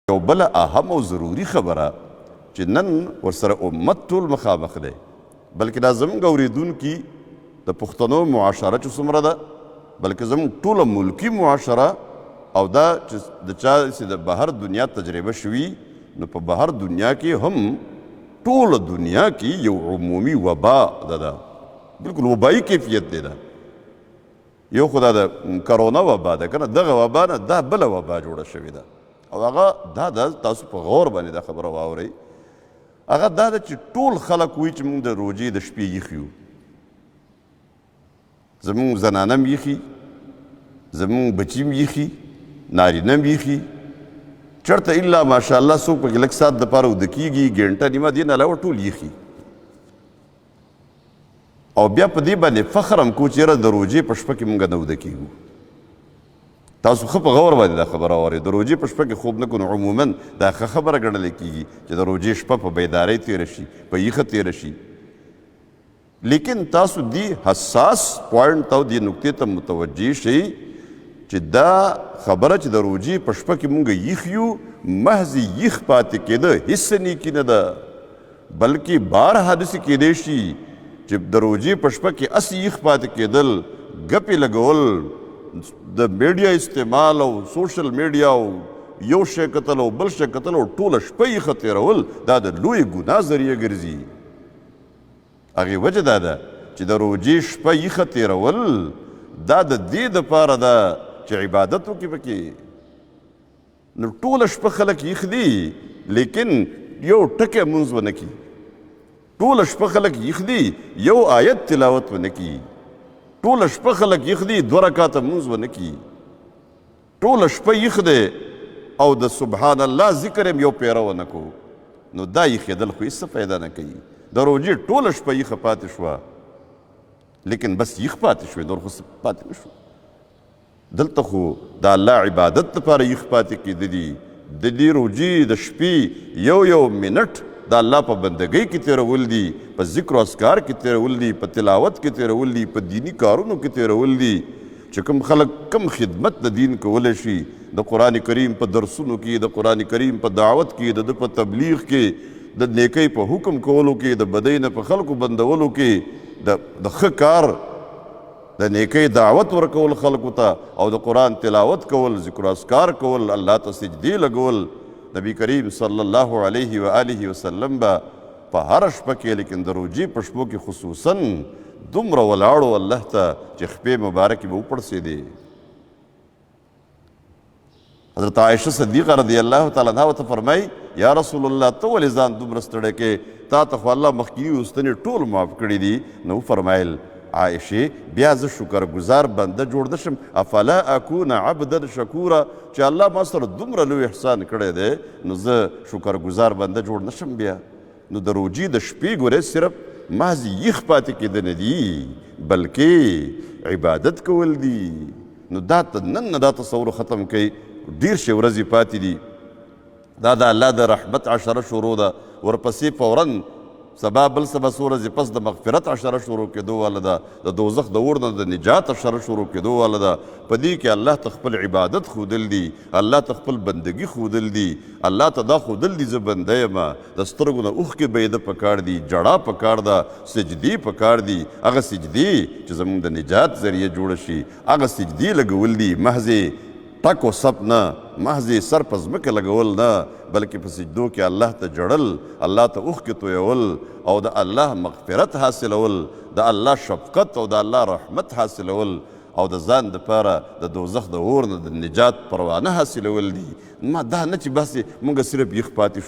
یو بله اهم او ضروري خبره چې نن ورسره امت ټول مخامخ دی، بلکې دا زموږ اورېدونکي د پښتنو معاشره چې څومره ده، بلکې زموږ ټوله ملکي معاشره او دا چې د چا چې د بهر دنیا تجربه شوي، نو په بهر دنیا کې هم ټوله دنیا کې یو عمومي وبا ده بالکل وبایي کیفیت دی. ده یو خو دا د کرونا وبا ده که نه، دغه وبا نه دا بله وبا جوړه شوې ده او هغه دا ده تاسو په غور باندې دا خبره واورئ. هغه دا ده چې ټول خلک وایي چې موږ د روژې د شپې یخ یو، زموږ زنانه هم یخي، زموږ بچي هم یخي، نارینه هم یخي، چېرته الا ماشاءالله څوک پکې لږ ساعت دپاره اوده کېږي، ګنټه نیمه، دې نه علاوه ټول یخي. او بیا په دې باندې فخر هم کوو چې یاره د روژې په شپه کې موږ نه اوده کېږو. تاسو ښه په غور باندې دا خبره واورئ، د روژې په شپه کې خوب نه کوو، نو عموما دا ښه خبره ګڼلی کېږي چې د روژې شپه په بیدارۍ تېره شي، په یخه تېره شي. لیکن تاسو دې حساس پوینټ ته او دې نقطې ته متوجه شئ چې دا خبره چې د روژې په شپه کې مونږ یخ یو، محض یخ پاتې کېده هېڅ نیکي نه ده، بلکې بارها داسې کېدی شي چې د روژې په شپه کې هسې یخ پاتې کېدل، ګپې لګول، د میډیا استعمال او سوشل میډیا او یو شی کتل او بل شی کتل او ټوله شپه یخه تېرول، دا د لوی ګناه ذریعه ګرځي. هغې وجه دا ده چې د روژې شپه یخه تېرول دا د دې دپاره ده چې عبادت وکړي پکې. نو ټوله شپه خلک یخ دي لیکن یو ټکی مونځ ونه کړي، ټوله شپه خلک یخ دي یو آیت تلاوت ونه کړي، ټوله شپه خلک یخ دي 2 رکعته مونځ ونه کړي، ټوله شپه یخ دی او د سبحان الله ذکر هم یو پیره ونه کو، نو دا یخېدل خو هېڅ فایده نه کوي. د روژې ټوله شپه یخه پاتې شوه، لیکن بس یخ پاتې شوې، نور خو څه پاتې نه شو. دلته خو د الله عبادت لپاره یخ پاتې کېده دي، د دې روژې د شپې یو منټ د الله په بندګۍ کې تېرول دي، په ذکر و اذکار کې تېرول دي، په تلاوت کې تېرول دي، په دینی کارونو کې تېرول دي. چې کوم خلک کم خدمت د دین کولی شي، د قرآن کریم په درسونو کې، د قرآن کریم په دعوت کې، د په تبلیغ کې، د نیکۍ په حکم کولو کې، د بدۍ نه په خلکو بندولو کې، د ښه کار د نیکۍ دعوت ورکول خلکو ته، او د قرآن تلاوت کول، ذکر و اذکار کول، الله ته سجدې لګول. نبی کریم صلی الله علیه و آله وسلم به په هره شپه کې، لیکن د روژې په شپو کې خصوصا دومره ولاړو الله ته چې خپې مبارکې به وپړسېدې. حضرت عایشه صدیقه رضی الله تعالی عنها ورته فرمایي یا رسول الله ته ولې ځان دومره ستړی کې، تا ته خو الله مخکیني اوستنې ټول معاف کړي دي. نو وفرمایل عایشې بیا زه شکرګزار بنده جوړ نه شم، افلا اکون عبدا شکورا، چې الله ما سره دومره لوی احسان کړی دی نو زه شکرګزار بنده جوړ نه شم بیا. نو د روژې د شپې ګورې صرف محض یخ پاتې کېده نه دي، بلکې عبادت کول دي. نو دا نن نه دا تصور ختم کوي، ډېر شی ورځې پاتې دي. دا د الله د رحمت عشره شروع ده، ورپسې فوراً سبا بل سبا څو ورځې پس د مغفرت عشره شروع کېدو واله ده، د دوزخ د اور نه د نجات عشره شروع کېدو واله ده. په دې کې الله ته خپل عبادت ښودل دي، الله ته خپل بندګي ښودل دي، الله ته دا ښودل دي زه بنده یم، د سترګو نه اوښکې بهېده پکار دي، جړا پکار ده، سجدې پکار دي. هغه سجدې چې زموږ د نجات ذریعه جوړه شي، هغه سجدې لګول دي، محض ټک و سپ نه، محض سر په ځمکه لګول نه، بلکې په سجدو کې الله ته جړل، الله ته اوښکې تویول، او د الله مغفرت حاصلول، د الله شفقت او د الله رحمت حاصلول، او د ځان دپاره د دوزخ د اور نه د نجات پروانه حاصلول دي. ما دا نه چې بس موږ صرف یخ پاتې شو.